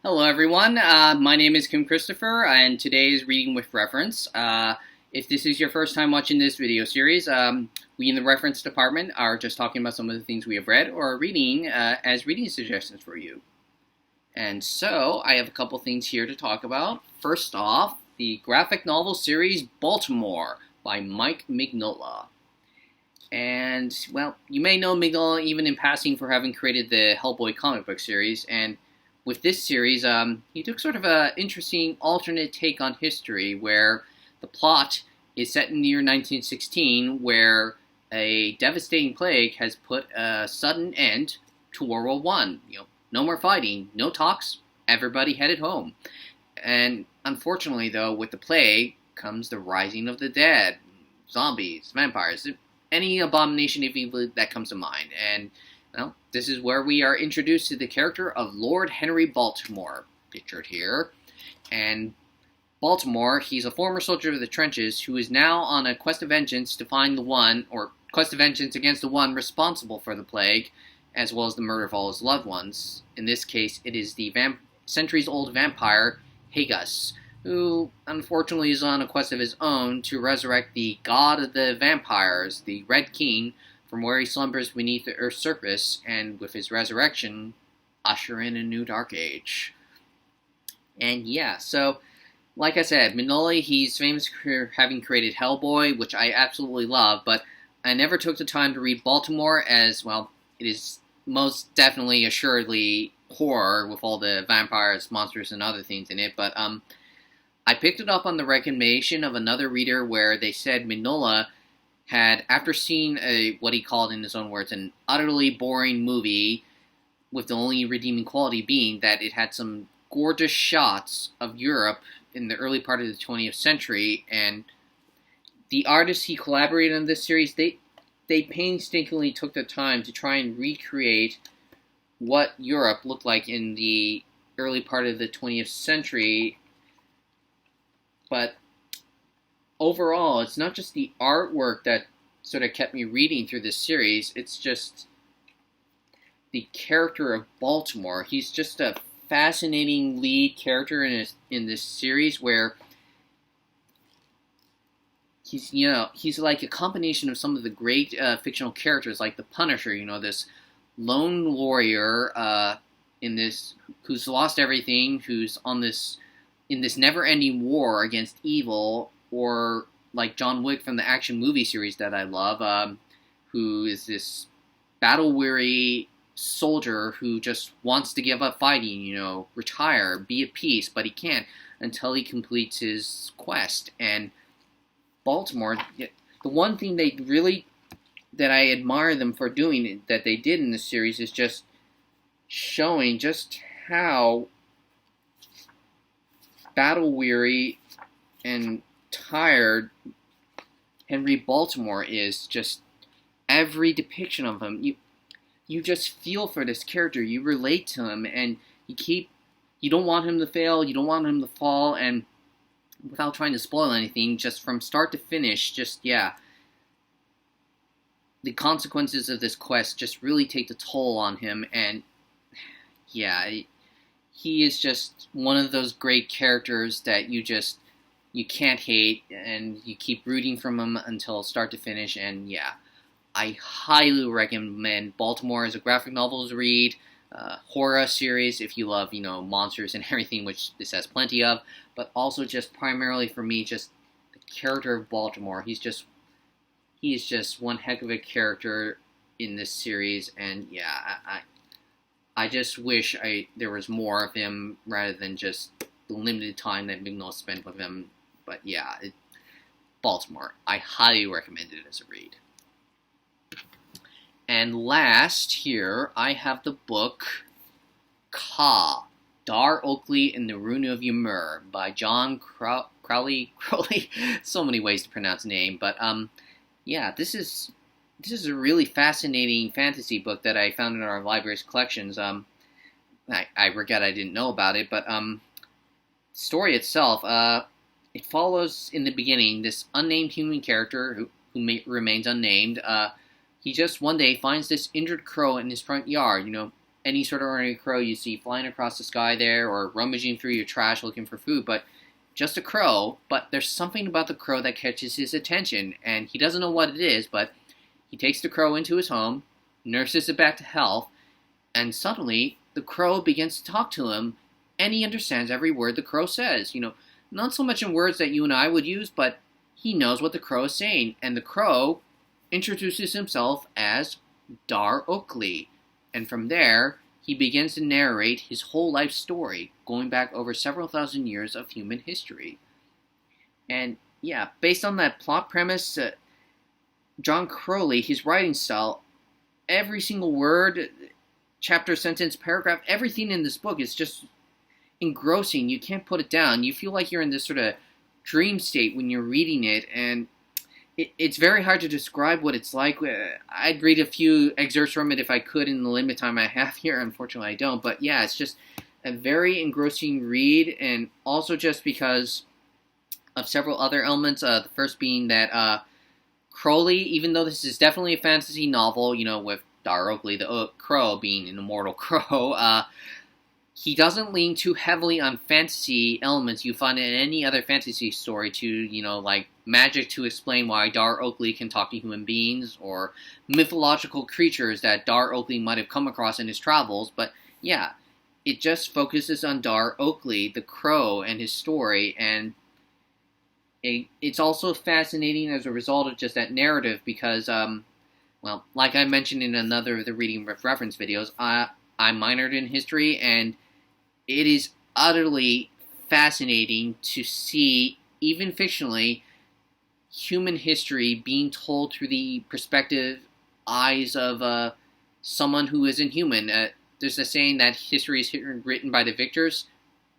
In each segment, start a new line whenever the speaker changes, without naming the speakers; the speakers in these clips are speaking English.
Hello, everyone. My name is Kim Christopher, and today is Reading with Reference. If this is your first time watching this video series, we in the Reference Department are just talking about some of the things we have read or are reading as reading suggestions for you. And so, I have a couple things here to talk about. First off, the graphic novel series Baltimore by Mike Mignola. And, well, you may know Mignola even in passing for having created the Hellboy comic book series, and with this series, he took sort of an interesting alternate take on history where the plot is set in the year 1916 where a devastating plague has put a sudden end to World War One. No more fighting, no talks, everybody headed home. And unfortunately, though, with the plague comes the rising of the dead, zombies, vampires, any abomination of evil that comes to mind. And well, this is where we are introduced to the character of Lord Henry Baltimore, pictured here. And Baltimore, he's a former soldier of the trenches who is now on a quest of vengeance to find the one, or quest of vengeance against the one responsible for the plague, as well as the murder of all his loved ones. In this case, it is the centuries-old vampire, Hagus, who unfortunately is on a quest of his own to resurrect the god of the vampires, the Red King, from where he slumbers beneath the Earth's surface, and with his resurrection, usher in a new dark age. And yeah, so, like I said, Mignola, he's famous for having created Hellboy, which I absolutely love, but I never took the time to read Baltimore as, well, it is most definitely, assuredly, horror with all the vampires, monsters, and other things in it, but I picked it up on the recommendation of another reader where they said Mignola had, after seeing what he called in his own words, an utterly boring movie, with the only redeeming quality being that it had some gorgeous shots of Europe in the early part of the 20th century, and the artists he collaborated on this series, they painstakingly took the time to try and recreate what Europe looked like in the early part of the 20th century, but overall, it's not just the artwork that sort of kept me reading through this series, it's just the character of Baltimore. He's just a fascinating lead character in this series where he's like a combination of some of the great fictional characters like the Punisher, this lone warrior in this who's lost everything, who's in this never-ending war against evil, or like John Wick from the action movie series that I love, who is this battle-weary soldier who just wants to give up fighting, retire, be at peace, but he can't until he completes his quest. And Baltimore, the one thing that I admire them for doing, that they did in this series, is just showing just how battle-weary and tired Henry Baltimore is. Just every depiction of him, you just feel for this character, you relate to him, and you don't want him to fail, you don't want him to fall, and without trying to spoil anything, just from start to finish, the consequences of this quest just really take the toll on him, and yeah, he is just one of those great characters that you can't hate, and you keep rooting for him until start to finish, and yeah, I highly recommend Baltimore as a graphic novel to read, horror series if you love, monsters and everything, which this has plenty of, but also just primarily for me, just the character of Baltimore. He is just one heck of a character in this series, and yeah, I just wish there was more of him rather than just the limited time that Mignola spent with him. But yeah, Baltimore. I highly recommend it as a read. And last here, I have the book Ka, Dar Oakley and the Rune of Ymir by John Crowley. So many ways to pronounce the name, but yeah, this is a really fascinating fantasy book that I found in our library's collections. I regret I didn't know about it, but story itself, it follows in the beginning this unnamed human character who remains unnamed. He just one day finds this injured crow in his front yard, any sort of ordinary crow you see flying across the sky there or rummaging through your trash looking for food, but just a crow. But there's something about the crow that catches his attention, and he doesn't know what it is, but he takes the crow into his home, nurses it back to health, and suddenly the crow begins to talk to him, and he understands every word the crow says. Not so much in words that you and I would use, but he knows what the crow is saying, and the crow introduces himself as Dar Oakley. And from there, he begins to narrate his whole life story, going back over several thousand years of human history. And yeah, based on that plot premise, John Crowley, his writing style, every single word, chapter, sentence, paragraph, everything in this book is just engrossing. You can't put it down. You feel like you're in this sort of dream state when you're reading it, and it's very hard to describe what it's like. I'd read a few excerpts from it if I could in the limited time I have here. Unfortunately, I don't. But yeah, it's just a very engrossing read, and also just because of several other elements. The first being that Crowley, even though this is definitely a fantasy novel, with Dar Oakley, the crow, being an immortal crow, he doesn't lean too heavily on fantasy elements you find in any other fantasy story to, like magic to explain why Dar Oakley can talk to human beings, or mythological creatures that Dar Oakley might have come across in his travels. But yeah, it just focuses on Dar Oakley, the crow, and his story, and it's also fascinating as a result of just that narrative because, well, like I mentioned in another of the reading reference videos, I minored in history, and it is utterly fascinating to see, even fictionally, human history being told through the perspective eyes of someone who isn't human. There's a saying that history is written by the victors,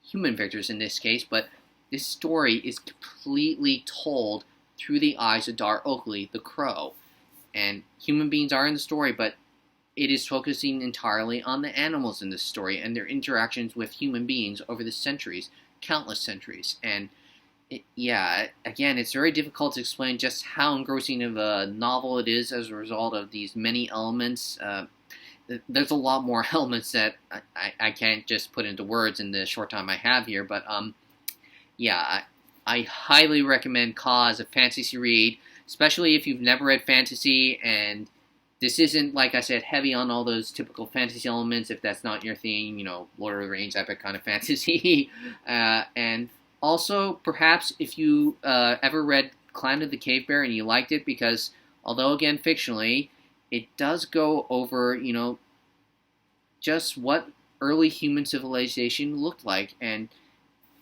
human victors in this case, but this story is completely told through the eyes of Dar Oakley, the crow. And human beings are in the story, but it is focusing entirely on the animals in this story and their interactions with human beings over the centuries, countless centuries. And again, it's very difficult to explain just how engrossing of a novel it is as a result of these many elements. There's a lot more elements that I can't just put into words in the short time I have here, but I highly recommend Ka as a fantasy read, especially if you've never read fantasy, and this isn't, like I said, heavy on all those typical fantasy elements, if that's not your thing, Lord of the Rings epic kind of fantasy. And also, perhaps, if you ever read Clan of the Cave Bear and you liked it, because, although, again, fictionally, it does go over, just what early human civilization looked like. And,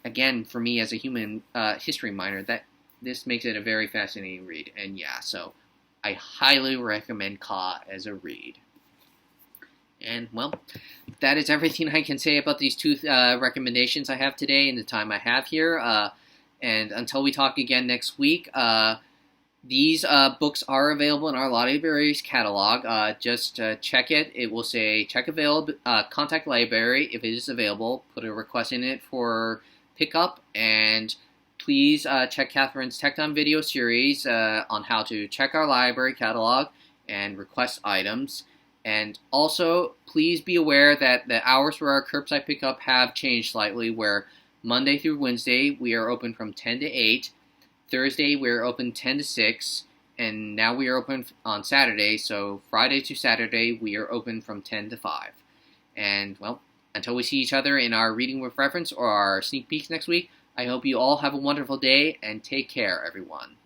again, for me as a human history minor, that this makes it a very fascinating read. And yeah, so I highly recommend Ka as a read. And, well, that is everything I can say about these two recommendations I have today in the time I have here. And until we talk again next week, these books are available in our library's catalog. Just check it. It will say check available, contact library if it is available. Put a request in it for pickup, and please check Catherine's Tech Time video series on how to check our library catalog and request items. And also, please be aware that the hours for our curbside pickup have changed slightly, where Monday through Wednesday we are open from 10 to 8, Thursday we are open 10 to 6, and now we are open on Saturday, so Friday to Saturday we are open from 10 to 5. And, well, until we see each other in our Reading with Reference or our sneak peeks next week, I hope you all have a wonderful day, and take care, everyone.